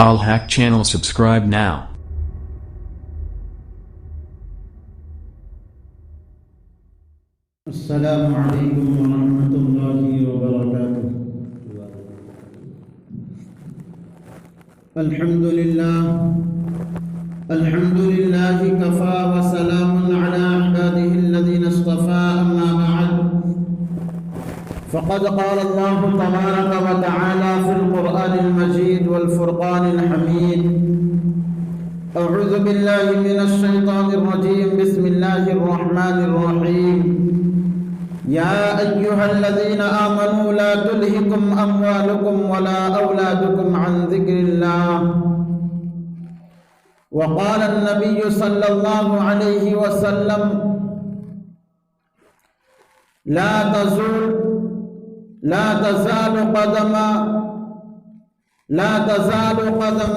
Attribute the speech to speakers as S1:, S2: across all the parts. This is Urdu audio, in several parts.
S1: Al Haq channel, subscribe now.
S2: السلام علیکم ورحمۃ اللہ وبرکاتہ۔ الحمد للہ کفا وسلام علی عباده الذین اصطفى، اما بعد فقد قال اللہ تبارک وتعالی فی القرآن المجید والفرقان الحمید۔ اعوذ باللہ من الشیطان الرجیم، بسم اللہ الرحمن الرحیم۔ یا ایہا الذین آمنوا لا تلہکم اموالکم ولا اولادکم عن ذکر اللہ۔ وقال النبی صلی اللہ علیہ وسلم لا تزال قدم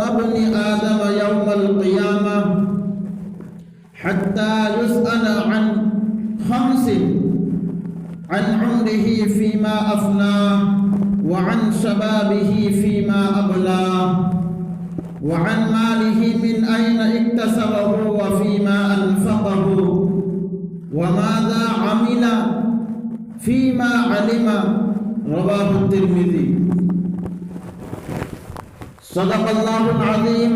S2: ابن آدم يوم القيامة حتى يسأل عن خمس: عن عمره فيما أفناه، وعن شبابه فيما أبلاه، وعن ماله من أين اكتسبه وفيما أنفقه، وماذا عمل فيما علم۔ رواه الترمذي۔ صدق اللہ العظیم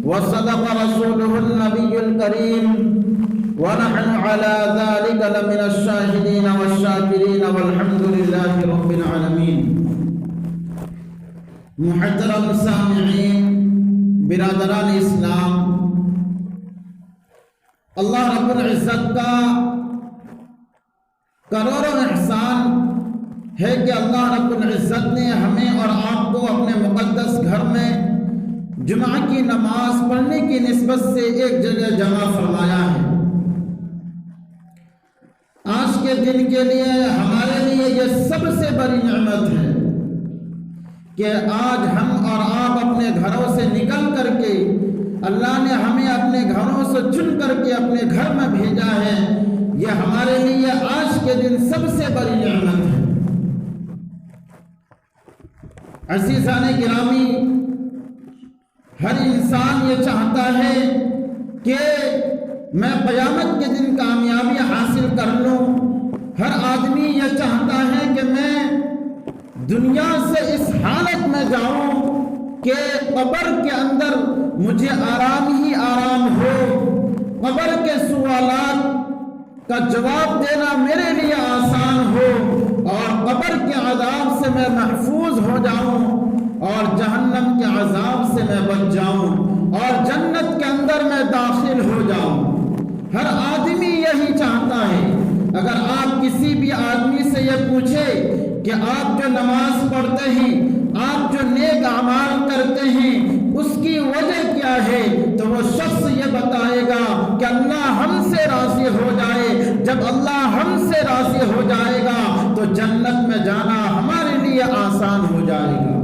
S2: وصدق رسولہ النبی الکریم، ونحن على ذلك لمن الشاہدین والشاکرین والحمد للہ رب العالمین۔ محترم سامعین، برادران اسلام، اللہ رب العزت کا کروڑوں احسان ہے کہ اللہ رب العزت نے ہمیں اور آپ کو اپنے مقدس گھر میں جمعہ کی نماز پڑھنے کی نسبت سے ایک جگہ جمع فرمایا ہے۔ آج کے دن کے لیے ہمارے لیے یہ سب سے بڑی نعمت ہے کہ آج ہم اور آپ اپنے گھروں سے نکل کر کے اللہ نے ہمیں اپنے گھروں سے چن کر کے اپنے گھر میں بھیجا ہے۔ یہ ہمارے لیے آج کے دن سب سے بڑی نعمت ہے۔ عزیزان گرامی، ہر انسان یہ چاہتا ہے کہ میں قیامت کے دن کامیابی حاصل کر لوں۔ ہر آدمی یہ چاہتا ہے کہ میں دنیا سے اس حالت میں جاؤں کہ قبر کے اندر مجھے آرام ہی آرام ہو، قبر کے سوالات کا جواب دینا میرے لیے آسان ہو، اور قبر کے عذاب سے میں محفوظ ہو جاؤں، اور جہنم کے عذاب سے میں بچ جاؤں، اور جنت کے اندر میں داخل ہو جاؤں۔ ہر آدمی یہی چاہتا ہے۔ اگر آپ کسی بھی آدمی سے یہ پوچھے کہ آپ جو نماز پڑھتے ہیں، آپ جو نیک اعمال کرتے ہیں، اس کی وجہ کیا ہے، تو وہ شخص یہ بتائے گا کہ اللہ ہم سے راضی ہو جائے۔ جب اللہ ہم سے راضی ہو جائے گا تو جنت میں جانا ہمارے لیے آسان ہو جائے گا،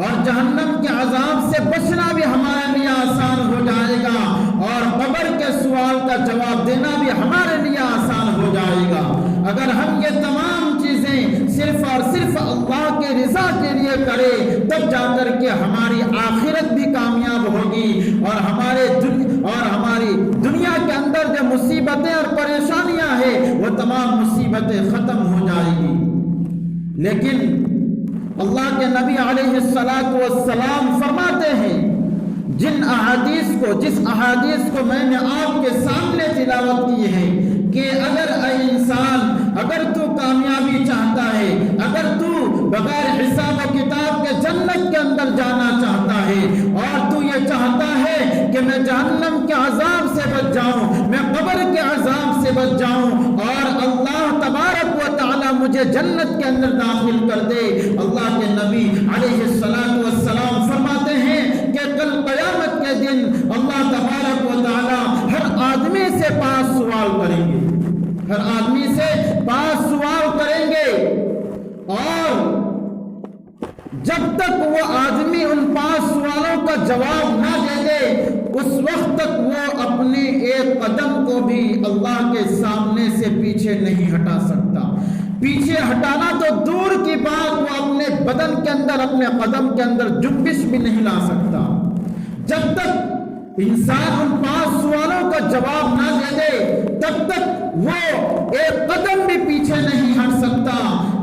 S2: اور جہنم کے عذاب سے بچنا بھی ہمارے لیے آسان ہو جائے گا، اور قبر کے سوال کا جواب دینا بھی ہمارے لیے آسان ہو جائے گا۔ اگر ہم یہ تمام چیزیں صرف اور صرف اللہ کے رضا کے لیے کریں، تب جا کر کے ہماری آخرت بھی کامیاب ہوگی، اور ہماری دنیا کے اندر جو مصیبتیں اور پریشانیاں ہیں وہ تمام مصیبتیں ختم ہو جائیں گی۔ لیکن اللہ کے نبی علیہ السلام فرماتے ہیں، جس احادیث کو میں نے آپ کے سامنے تلاوت کی ہے، کہ اگر اے انسان، اگر تو کامیابی چاہتا ہے، اگر تو بغیر حساب و کتاب کے جنت کے اندر جانا چاہتا ہے، اور تو یہ چاہتا ہے کہ میں جہنم کے عذاب سے بچ جاؤں، میں قبر کے عذاب سے بچ جاؤں، اور اللہ تبارک و تعالی مجھے جنت کے اندر داخل کر دے، اللہ کے نبی علیہ السلام فرماتے ہیں کہ کل قیامت کے دن اللہ تبارک و تعالی ہر آدمی سے 5 سوال کریں گے، ہر آدمی سے 5 سوال کریں گے، اور جب تک وہ آدمی ان 5 سوالوں کا جواب نہ دے دے، اس وقت تک وہ اپنے ایک قدم کو بھی اللہ کے سامنے سے پیچھے نہیں ہٹا سکتا۔ پیچھے ہٹانا تو دور کی بات، وہ اپنے بدن کے اندر، اپنے قدم کے اندر جنبش بھی نہیں لا سکتا۔ جب تک انسان ان 5 سوالوں کا جواب نہ دے دے تب تک وہ ایک قدم بھی پیچھے نہیں ہٹ سکتا۔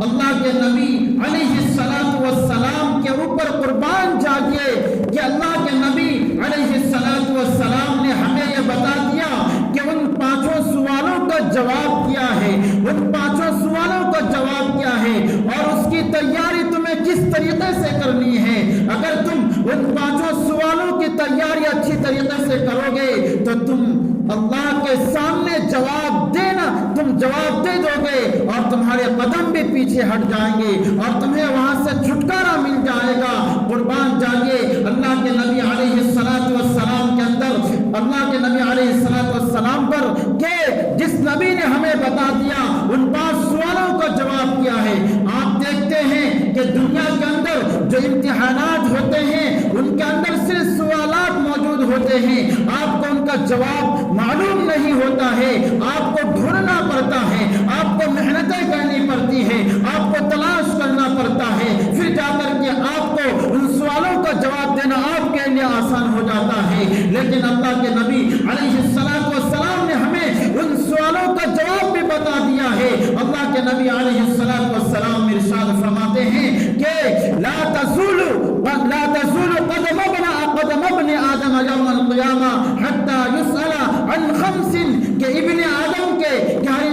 S2: اللہ کے نبی علیہ الصلوۃ والسلام کے اوپر قربان جائیے کہ اللہ کے نبی علیہ الصلوۃ والسلام نے ہمیں یہ بتا دیا کہ ان 5 سوالوں کا جواب کیا ہے، ان 5 سوالوں کا جواب کیا ہے، اور اس کی تیاری تمہیں کس طریقے سے کرنی ہے۔ اگر تم ان 5 سوالوں کی تیاری اچھی طریقے سے کرو گے تو تم اللہ کے سامنے جواب دینا، تم جواب دے دو گے اور تمہارے قدم بھی پیچھے ہٹ جائیں گے اور تمہیں وہاں سے چھٹکارا مل جائے گا۔ قربان جائیے اللہ کے نبی علیہ الصلوۃ والسلام کے اندر، اللہ کے نبی علیہ الصلوۃ والسلام پر کہ جس نبی نے ہمیں بتا دیا ان 5 سوالوں کا جواب کیا ہے۔ آپ دیکھتے ہیں کہ دنیا کے اندر جو امتحانات ہوتے ہیں ان کے اندر صرف سوالات موجود ہوتے ہیں، آپ کو ان کا جواب معلوم نہیں ہوتا ہے، آپ کو ڈھونڈنا پڑتا ہے، آپ کو محنتیں کرنی پڑتی ہے، آپ کو تلاش کرنا پڑتا ہے، پھر جا کر کے آپ کو ان سوالوں کا جواب دینا آپ کے لیے آسان ہو جاتا ہے۔ لیکن اللہ کے نبی علیہ الصلوۃ والسلام نے ہمیں ان سوالوں کا جواب بھی بتا دیا ہے۔ اللہ کے نبی علیہ الصلوۃ والسلام ارشاد فرماتے ہیں کہ لا تزول قدم ابن آدم یوم القیامہ حتی یسأل عن 5، کہ ابن آدم کے، کہ ہر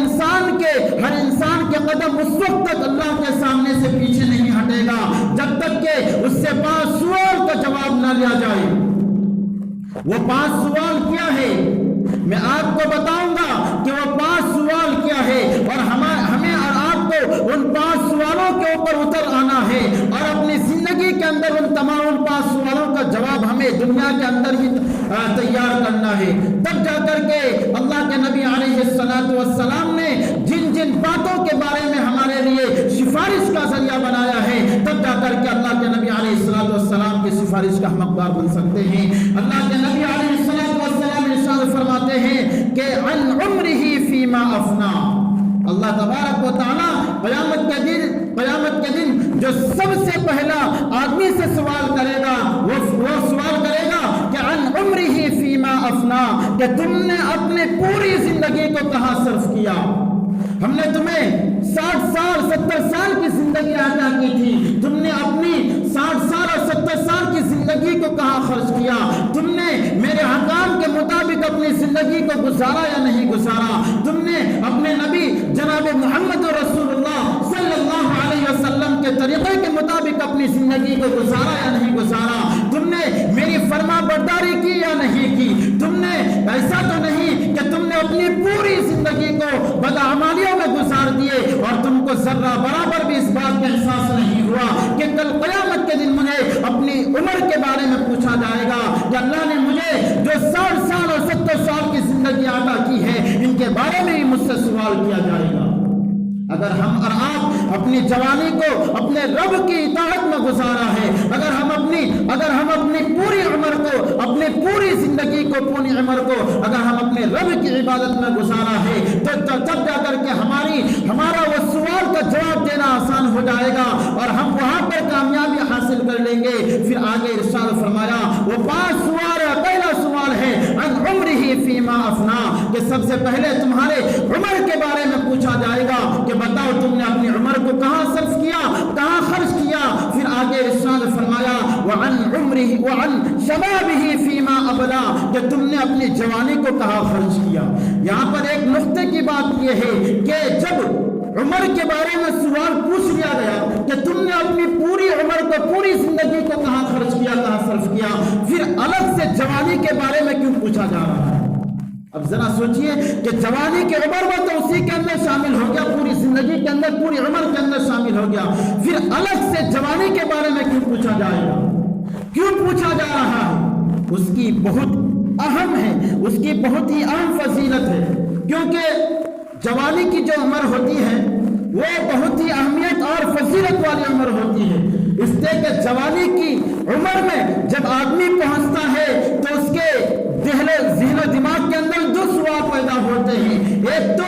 S2: انسان کے قدم اس وقت تک اللہ کے سامنے سے پیچھے نہیں ہٹے گا جب تک کہ اس سے 5 سوال کا جواب نہ لیا جائے۔ وہ 5 سوال کیا ہے میں آپ کو بتاؤں گا کہ وہ 5 سوال کیا ہے، اور ہمیں اور آپ کو ان 5 سوالوں کے اوپر اتر آنا ہے اور اپنی زندگی کے اندر ان تمام 5 سوالوں کا جواب ہمیں دنیا کے اندر ہی تیار کرنا ہے۔ تب جا کر کے اللہ کے نبی علیہ الصلوۃ والسلام نے جن باتوں کے بارے میں ہمارے لیے سفارش کا ذریعہ بنایا ہے، تب جا کر کے اللہ کے نبی علیہ الصلوۃ والسلام کی سفارش کا ہم حقدار بن سکتے ہیں۔ اللہ کے نبی علیہ الصلوۃ والسلام ارشاد فرماتے ہیں کہ عن عمرہ فیما افنا، اللہ تبارک و تعالیٰ قیامت کے دن جو سب سے پہلا آدمی سے سوال کرے گا وہ سوال کرے گا کہ عن عمرہ فیما افنا، کہ تم نے اپنی پوری زندگی کو کہاں صرف کیا۔ ہم نے تمہیں 60 سال 70 سال کی زندگی عطا کی تھی، تم نے اپنی 60 سال اور 70 سال کی زندگی کو کہاں خرچ کیا؟ تم نے میرے حکام کے مطابق اپنی زندگی کو گزارا یا نہیں گزارا؟ تم نے اپنے نبی جناب محمد رسول اللہ صلی اللہ علیہ وسلم کے طریقے کے مطابق اپنی زندگی کو گزارا یا نہیں گزارا؟ تم نے میری فرما برداری کی یا نہیں کی؟ تم نے ایسا تو نہیں کہ تم نے اپنی پوری زندگی کو بدعمالیوں میں گزار دیے اور تم کو ذرہ برابر بھی اس بات کا احساس نہیں ہوا کہ کل قیامت کے دن مجھے اپنی عمر کے بارے میں پوچھا جائے گا کہ اللہ نے مجھے جو 60 سال اور 70 سال کی زندگی عطا کی ہے ان کے بارے میں ہی مجھ سے سوال کیا جائے گا۔ اگر ہم اور آپ اپنی جوانی کو اپنے رب کی اطاعت میں گزارا ہے، اگر ہم اپنی پوری عمر کو، اپنی پوری زندگی کو، پوری عمر کو اگر ہم اپنے رب کی عبادت میں گزارا ہے تو تب جا کر کے ہمارا وہ سوال کا جواب دینا آسان ہو جائے گا اور ہم وہاں پر کامیابی حاصل کر لیں گے۔ پھر آگے ارشاد فرمایا وہ 5 سوال ہے۔ پہلا سوال ہے عن عمرہ فیما افنا، کہ سب سے پہلے تمہارے عمر کے بارے میں پوچھا جائے گا کہ بتاؤ تم نے اپنی عمر کو کہاں صرف کیا، کہاں خرچ کیا۔ پھر آگے ارشاد فرمایا وعن عمرہ وعن شبابہ فیما ابلا، کہ تم نے اپنی جوانی کو کہاں خرچ کیا۔ یہاں پر ایک نقطے کی بات یہ ہے کہ جب عمر کے بارے میں سوال پوچھ لیا گیا کہ تم نے اپنی پوری عمر کو، پوری زندگی کو کہاں خرچ کیا، کہاں صرف کیا، پھر الگ سے جوانی کے بارے میں کیوں پوچھا جا رہا ہے؟ اب ذرا سوچئے کہ جوانی کی عمر وہ تو اسی کے اندر شامل ہو گیا، پوری زندگی کے اندر، پوری عمر کے اندر شامل ہو گیا، پھر الگ سے جوانی کے بارے میں کیوں پوچھا جائے گا؟ کیوں پوچھا جا رہا ہے؟ اس کی بہت اہم ہے، اس کی بہت ہی اہم فضیلت ہے، کیونکہ جوانی کی جو عمر ہوتی ہے وہ بہت ہی اہمیت اور فضیلت والی عمر ہوتی ہے، اس لیے کہ جوانی کی عمر میں جب آدمی پہنچتا ہے تو اس کے ذہن و دماغ کے اندر 2 سوال پیدا ہوتے ہیں۔ ایک تو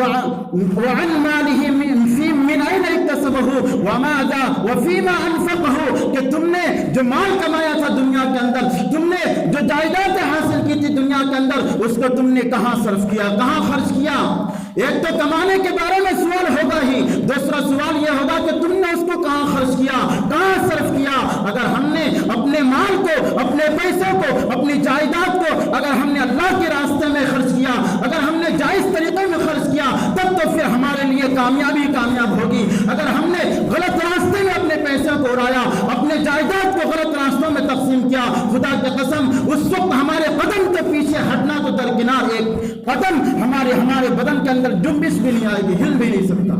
S2: وعن ماله من أين اكتسبه وماذا وفيما أنفقه کہ تم نے جو مال کمایا تھا دنیا کے اندر، تم نے جو جائیدادیں حاصل کی تھی دنیا کے اندر، اس کو تم نے کہاں صرف کیا، کہاں خرچ کیا؟ ایک تو کمانے کے بارے میں سوال ہوگا ہی، دوسرا سوال یہ ہوگا کہ تم نے اس کو کہاں خرچ کیا، کہاں صرف کیا۔ اگر ہم نے اپنے مال کو، اپنے پیسوں کو، اپنی جائیداد کو اگر ہم نے اللہ کے راستے میں خرچ کیا، اگر ہم نے جائز طریقے میں خرچ کیا، تب تو پھر ہمارے لیے کامیابی کامیاب ہوگی۔ اگر ہم نے غلط راستے میں اپنے پیسوں کو اڑایا، اپنے جائیداد کو غلط راستوں میں تقسیم کیا، خدا کی قسم اس وقت ہمارے قدم کے پیچھے ہٹنا تو درکنار، ایک قدم ہمارے بدن کے اندر جنبش بھی نہیں آئے گی، ہل بھی نہیں سکتا۔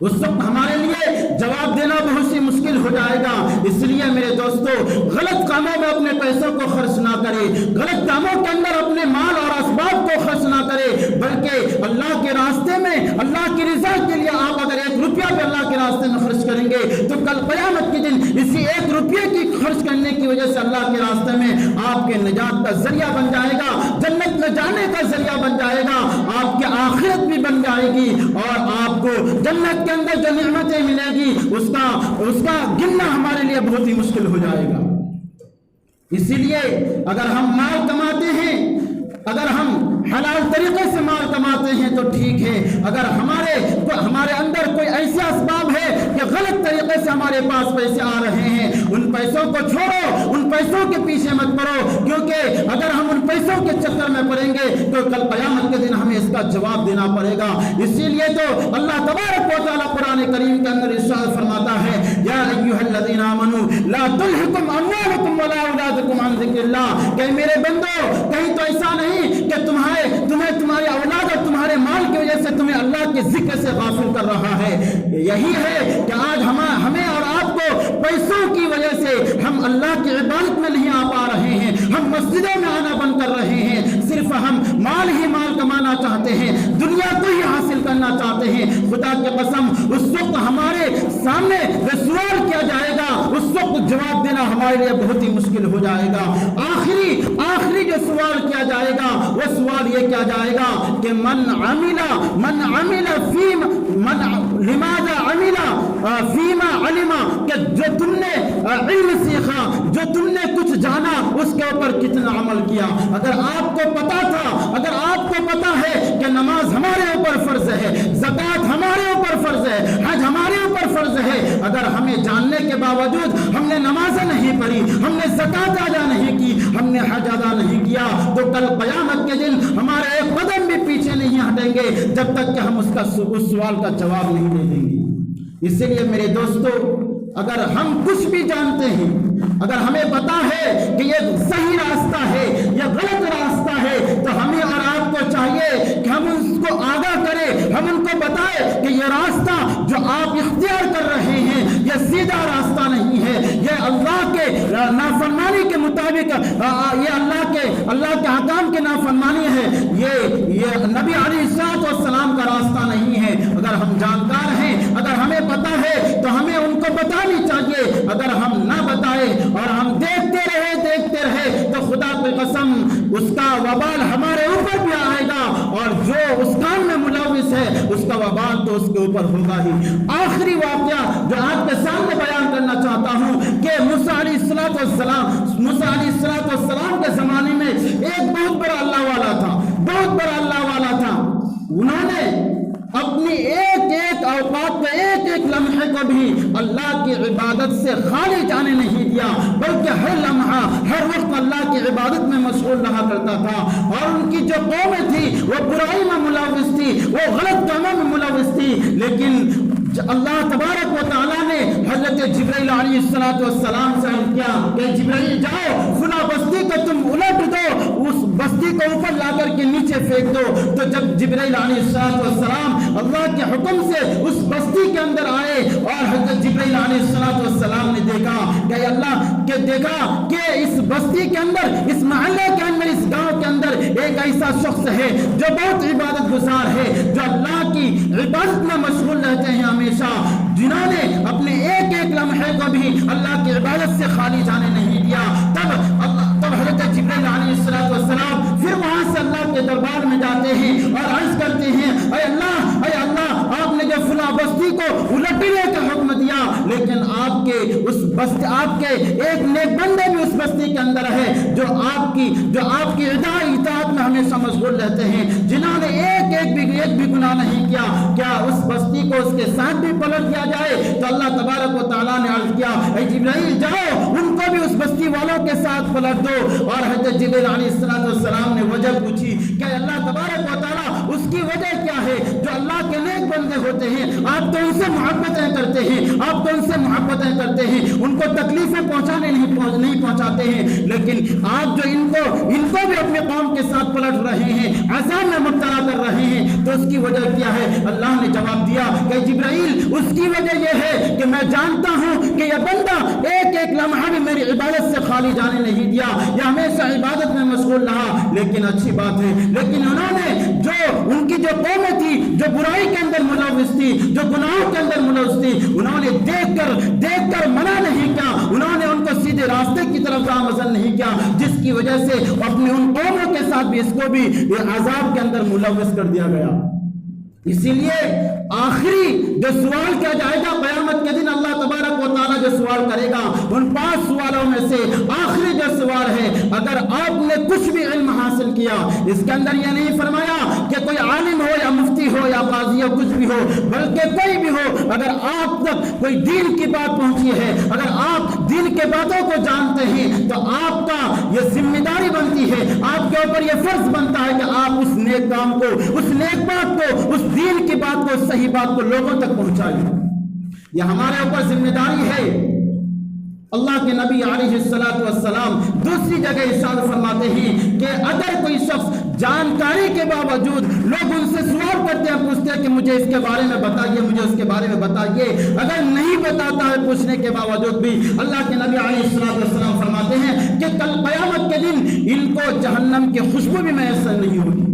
S2: اس وقت ہمارے لیے جواب دینا بہت سی مشکل ہو جائے گا۔ اس لیے میرے دوستو، غلط کاموں میں اپنے پیسوں کو خرچ نہ کرے، غلط کاموں کے اندر اپنے مال اور اسباب کو خرچ نہ کرے، بلکہ اللہ کے راستے میں اللہ کی رضا کے لیے آپ اگر 1 روپیہ بھی اللہ کے راستے میں خرچ کریں گے تو کل قیامت کے دن اسی 1 روپیے کی خرچ کرنے کی وجہ سے اللہ کے راستے میں آپ کے نجات کا ذریعہ بن جائے گا، جنت میں جانے کا ذریعہ بن جائے گا، آپ کی آخرت بھی بن جائے گی، اور آپ کو جنت کے اندر جو نعمتیں ملے گی اس کا گننا ہمارے لیے بہت ہی مشکل ہو جائے گا۔ اسی لیے اگر ہم مال کماتے ہیں، اگر ہم حلال طریقے سے مال کماتے ہیں تو ٹھیک ہے، اگر ہمارے اندر کوئی ایسے اسباب ہے کہ غلط طریقے سے ہمارے پاس پیسے آ رہے ہیں، ان پیسوں کو چھوڑو، ان پیسوں کے پیچھے مت پڑو، کیونکہ اگر ہم ان پیسوں کے چکر میں پڑیں گے تو کل قیامت کے دن ہمیں اس کا جواب دینا پڑے گا۔ اسی لیے تو اللہ تبارک و تعالیٰ قرآن کریم کے اندر ارشاد فرماتا ہے، یا ایھا الذین آمنوا لا تلھکم اموالکم ولا اولادکم عن ذکر اللہ، کہ میرے بندو کہیں تو ایسا نہیں کہ تمہیں تمہاری اولاد اور تمہارے مال کی وجہ سے تمہیں اللہ کے ذکر سے غافل کر رہا ہے۔ یہی ہے کہ آج ہمیں اور آپ کو پیسوں کی وجہ سے ہم اللہ کی عبادت میں نہیں آ پا رہے ہیں، ہم مسجدوں میں آنا بند کر رہے ہیں، صرف ہم مال ہی مال کمانا چاہتے ہیں، دنیا کو ہی حاصل کرنا چاہتے ہیں۔ خدا کی قسم اس وقت ہمارے سامنے جو سوال کیا جائے گا اس وقت جواب دینا ہمارے لیے بہت ہی مشکل ہو جائے گا۔ آخری جو سوال کیا جائے گا وہ سوال یہ کیا جائے گا کہ لماذا عمل فیما علم، کہ جو تم نے علم سیکھا، جو تم نے کچھ جانا اس کے اوپر کتنا عمل کیا۔ اگر آپ کو پتا تھا، اگر آپ کو پتا ہے کہ نماز ہمارے اوپر فرض ہے، زکوٰۃ ہمارے اوپر فرض ہے، حج ہمارے اوپر فرض ہے، اگر ہمیں جاننے کے باوجود ہم نے نمازیں نہیں پڑھی، ہم نے زکوٰۃ ادا نہیں کی، ہم نے حج ادا نہیں کیا، تو کل قیامت کے دن ہمارے ایک قدم بھی پیچھے نہیں ہٹیں گے جب تک کہ ہم اس سوال کا جواب نہیں دے دیں گے۔ اسی لیے میرے دوستو، اگر ہم کچھ بھی جانتے ہیں، اگر ہمیں پتا ہے کہ یہ صحیح راستہ ہے یا غلط راستہ ہے، تو ہمیں اور آپ کو چاہیے کہ ہم اس کو آگاہ کریں، ہم ان کو بتائیں کہ یہ راستہ جو آپ اختیار کر رہے ہیں یہ سیدھا راستہ نہیں ہے، یہ اللہ کے نافرمانی کے مطابق، یہ اللہ کے احکام کے نافرمانی ہے، یہ نبی علیہ السلام کا راستہ نہیں ہے۔ اگر ہم جانکار ہیں، اگر ہمیں پتا ہے تو ہمیں ان کو بتانی چاہیے۔ اگر ہم نہ بتائیں اور ہم دیکھتے رہے تو خدا کی قسم اس کا وبال ہمارے اوپر بھی آئے گا، اور جو اس کام میں ملوث ہے اس کا وبال تو اس کے اوپر ہوگا ہی۔ آخری واقعہ جو آپ کے سامنے بیان کرنا چاہتا ہوں کہ موسیٰ علیہ السلام کے زمانے میں ایک بہت بڑا اللہ والا تھا، انہوں نے اپنی ایک اوقات میں ایک لمحے کو بھی اللہ کی عبادت سے خالی جانے نہیں دیا، بلکہ ہر لمحہ ہر وقت اللہ کی عبادت میں مشغول رہا کرتا تھا۔ اور ان کی جو قوم تھی وہ برائی میں ملوث تھی، وہ غلط کاموں میں ملوث تھی، لیکن اللہ تبارک و تعالیٰ نے حضرت جبرائیل علیہ السلام سے کیا کہ جبرائیل جاؤ فلاں بستی کو تم الٹ دو، اس بستی کو اوپر لا کر کے نیچے پھینک دو۔ تو جب جبرائیل علیہ السلام اللہ کے حکم سے اس بستی کے اندر آئے اور حضرت جبرائیل علیہ السلام نے دیکھا کہ اس بستی کے اندر، اس محلے کے اندر، اس گاؤں کے اندر ایک ایسا شخص ہے جو بہت عبادت گزار ہے، جو اللہ کی عبادت میں مشغول رہتے ہیں ہمیشہ، جنہوں نے اپنے ایک لمحے کو بھی اللہ کی عبادت سے خالی جانے نہیں دیا۔ تب حضرت جبرائیل علیہ السلام پھر وہاں سے اللہ کے دربار میں جاتے ہیں اور عرض کرتے ہیں، اے بستی آپ کے ایک نیک بندے بھی اس بستی کے اندر ہے جو آپ کی اطاعت میں ہمیشہ مشغول رہتے ہیں، جنہوں نے ایک بھی گناہ نہیں کیا، کیا اس بستی کو اس کے ساتھ بھی پلٹ دیا جائے؟ تو اللہ تبارک و تعالیٰ نے عرض کیا اے جبرائیل جاؤ ان کو بھی اس بستی والوں کے ساتھ پلٹ دو۔ اور حضرت جبرائیل علیہ السلام نے وجہ پوچھی کہ اللہ تبارک و تعالیٰ اس کی وجہ کیا ہے؟ جو اللہ کے نیک بندے ہوتے ہیں آپ تو ان سے محبتیں کرتے ہیں، ان کو تکلیفیں نہیں پہنچاتے ہیں، لیکن آپ جو ان کو بھی اپنے قوم کے ساتھ پلٹ رہے ہیں، عذاب میں مبتلا کر رہے ہیں، تو اس کی وجہ کیا ہے؟ اللہ نے جواب دیا کہ جبرائیل اس کی وجہ یہ ہے کہ میں جانتا ہوں کہ یہ بندہ ایک لمحہ بھی میری عبادت سے خالی جانے نہیں دیا، یہ ہمیشہ عبادت میں مشغول رہا۔ لیکن اچھی بات ہے، لیکن انہوں نے ان کی جو قوم تھی جو برائی کے اندر ملوث تھی، جو گناہوں کے اندر ملوث تھی، انہوں نے دیکھ کر منع نہیں کیا، انہوں نے ان کو سیدھے راستے کی طرف گامزن نہیں کیا، جس کی وجہ سے اپنے ان قوموں کے ساتھ بھی اس کو بھی عذاب کے اندر ملوث کر دیا گیا۔ اسی لیے آخری جو سوال کیا جائے گا قیامت کے دن، اللہ تبارک و تعالیٰ جو سوال کرے گا ان 5 سوالوں میں سے آخری جو سوال ہے، اگر آپ نے کچھ بھی علم حاصل کیا، اس کے اندر یہ نہیں فرمایا کہ کوئی عالم ہو یا مفتی ہو یا قاضی ہو، کچھ بھی ہو، بلکہ کوئی بھی ہو، اگر آپ تک کوئی دین کی بات پہنچی ہے، اگر آپ دین کے باتوں کو جانتے ہیں، تو آپ کا یہ ذمہ داری بنتی ہے، آپ کے اوپر یہ فرض بنتا ہے کہ آپ اس نیک کام کو، اس نیک بات کو، اس دین کی بات کو، صحیح بات کو لوگوں تک پہنچائیں۔ یہ ہمارے اوپر ذمہ داری ہے۔ اللہ کے نبی علیہ السلام دوسری جگہ ارشاد فرماتے ہیں کہ اگر کوئی شخص جانکاری کے باوجود لوگ ان سے سوال کرتے ہیں، پوچھتے ہیں کہ مجھے اس کے بارے میں بتائیے، مجھے اس کے بارے میں بتائیے، اگر نہیں بتاتا ہے پوچھنے کے باوجود بھی، اللہ کے نبی علیہ السلام فرماتے ہیں کہ کل قیامت کے دن ان کو جہنم کی خوشبو بھی میسر نہیں ہوگی،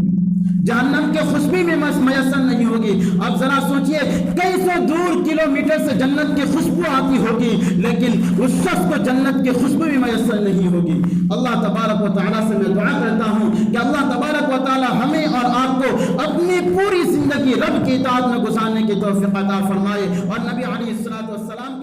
S2: جہنم کے خوشبو میں میسر نہیں ہوگی۔ اب ذرا سوچئے کئی سو دور کلومیٹر سے جنت کی خوشبو آتی ہوگی، لیکن اس شخص کو جنت کی خوشبو بھی میسر نہیں ہوگی۔ اللہ تبارک و تعالیٰ سے میں دعا کرتا ہوں کہ اللہ تبارک و تعالیٰ ہمیں اور آپ کو اپنی پوری زندگی رب کی اطاعت میں گزارنے کی توفیق عطا فرمائے، اور نبی علیہ السلام